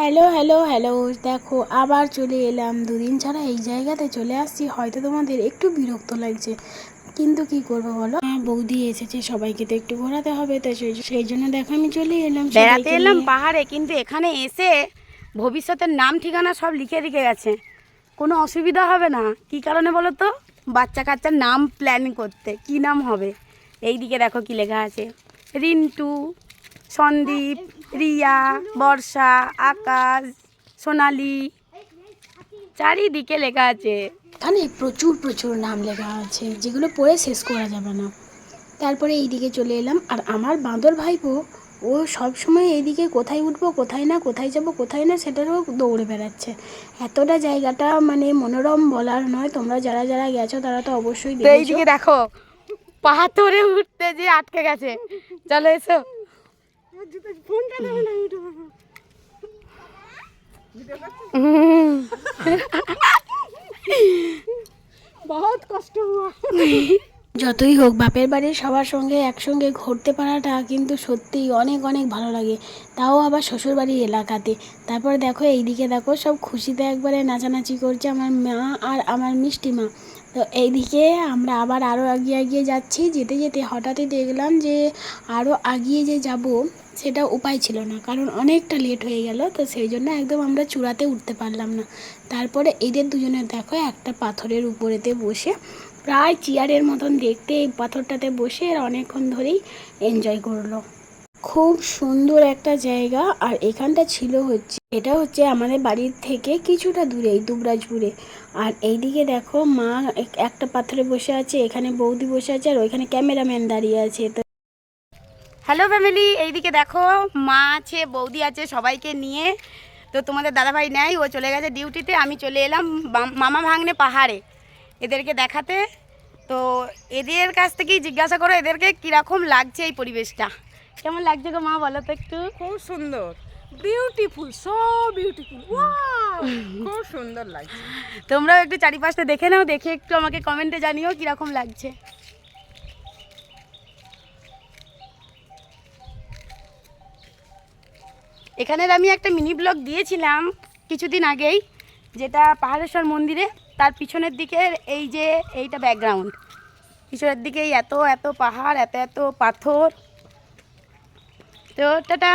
Hello hello hello, দেখো আবার চলে এলাম। দুদিন ছাড়া এই জায়গাতে চলে আসছি। হয়তো তোমাদের একটু বিরক্ত লাগছে, কিন্তু কি করবো বলো, বৌদি এসেছে, সবাইকে তো একটু ঘোরাতে হবে। তো সেই জন্য দেখো আমি চলে এলাম বেড়াতে সবাইকে এলাম নিয়ে। পাহাড়ে, কিন্তু এখানে এসে ভবিষ্যতের নাম ঠিকানা সব লিখে রেখে গেছে। কোনো অসুবিধা হবে না। কি কারণে বলো তো? বাচ্চা কাচ্চার নাম প্ল্যান করতে। কি নাম হবে? এই দিকে দেখো কি লেখা আছে: রিন্টু, সন্দীপ, রিয়া, বর্ষা, আকাশ, সোনালি। চারিদিকে লেখা আছে। এখানে প্রচুর প্রচুর নাম লেখা আছে, যেগুলো পড়ে শেষ করা যাবে না। তারপরে এইদিকে চলে এলাম, আর আমার বাঁদর ভাইপো ও সব সময় এইদিকে কোথায় উঠবো, কোথায় না, কোথায় যাব, কোথায় না, সেটারও দৌড়ে বেড়াচ্ছে। এতটা জায়গাটা মানে মনোরম বলার নয়। তোমরা যারা যারা গেছো তারা তো অবশ্যই তো দেখেছো। এইদিকে দেখো পাথরে উঠতে যে আটকে গেছে। চলো এসো। বহুত কষ্ট হুয়া। যতই হোক, বাপের বাড়ির সবার সঙ্গে একসঙ্গে ঘুরতে পারাটা কিন্তু সত্যিই অনেক অনেক ভালো লাগে, তাও আবার শ্বশুরবাড়ির এলাকাতে। তারপরে দেখো এইদিকে দেখো, সব খুশিতে একবারে নাচানাচি করছে আমার মা আর আমার মিষ্টি মা। তো এইদিকে আমরা আবার আরও এগিয়ে এগিয়ে যাচ্ছি। যেতে যেতে হঠাৎই দেখলাম যে আরও এগিয়ে যে যাব সেটা উপায় ছিল না, কারণ অনেকটা লেট হয়ে গেল। তো সেই জন্য একদম আমরা চূড়াতে উঠতে পারলাম না। তারপরে এদের দুজনের দেখো একটা পাথরের উপরেতে বসে, প্রায় চেয়ারের মতন দেখতে, এই পাথরটাতে বসে এরা অনেকক্ষণ ধরেই এনজয় করলো। খুব সুন্দর একটা জায়গা। আর এখানটা ছিল হচ্ছে, এটা হচ্ছে আমাদের বাড়ির থেকে কিছুটা দূরেই, দুবরাজপুরে। আর এইদিকে দেখো মা একটা পাথরে বসে আছে, এখানে বৌদি বসে আছে, আর ওইখানে ক্যামেরাম্যান দাঁড়িয়ে আছে। তো হ্যালো ফ্যামিলি, এইদিকে দেখো মা আছে, বৌদি আছে, সবাইকে নিয়ে। তো তোমাদের দাদাভাই নেয়, ও চলে গেছে ডিউটিতে। আমি চলে এলাম মামা ভাগ্নে পাহাড়ে এদেরকে দেখাতে। তো এদের কাছ থেকেই জিজ্ঞাসা করো এদেরকে কীরকম লাগছে এই পরিবেশটা। কেমন লাগছে গো মা, বলো তো একটু। খুব সুন্দর, বিউটিফুল, সো বিউটিফুল, ওয়াও, খুব সুন্দর লাগছে। তোমরাও একটু চারিপাশটা দেখে নাও, দেখে একটু আমাকে কমেন্টে জানিও কীরকম লাগছে। এখানের আমি একটা মিনি ব্লগ দিয়েছিলাম কিছুদিন আগেই, যেটা পাহাড়েশ্বর মন্দিরে। তার পিছনের দিকে এই যে এইটা ব্যাকগ্রাউন্ড, পিছনের দিকেই এত এত পাহাড়, এত এত পাথর। তো টাটা।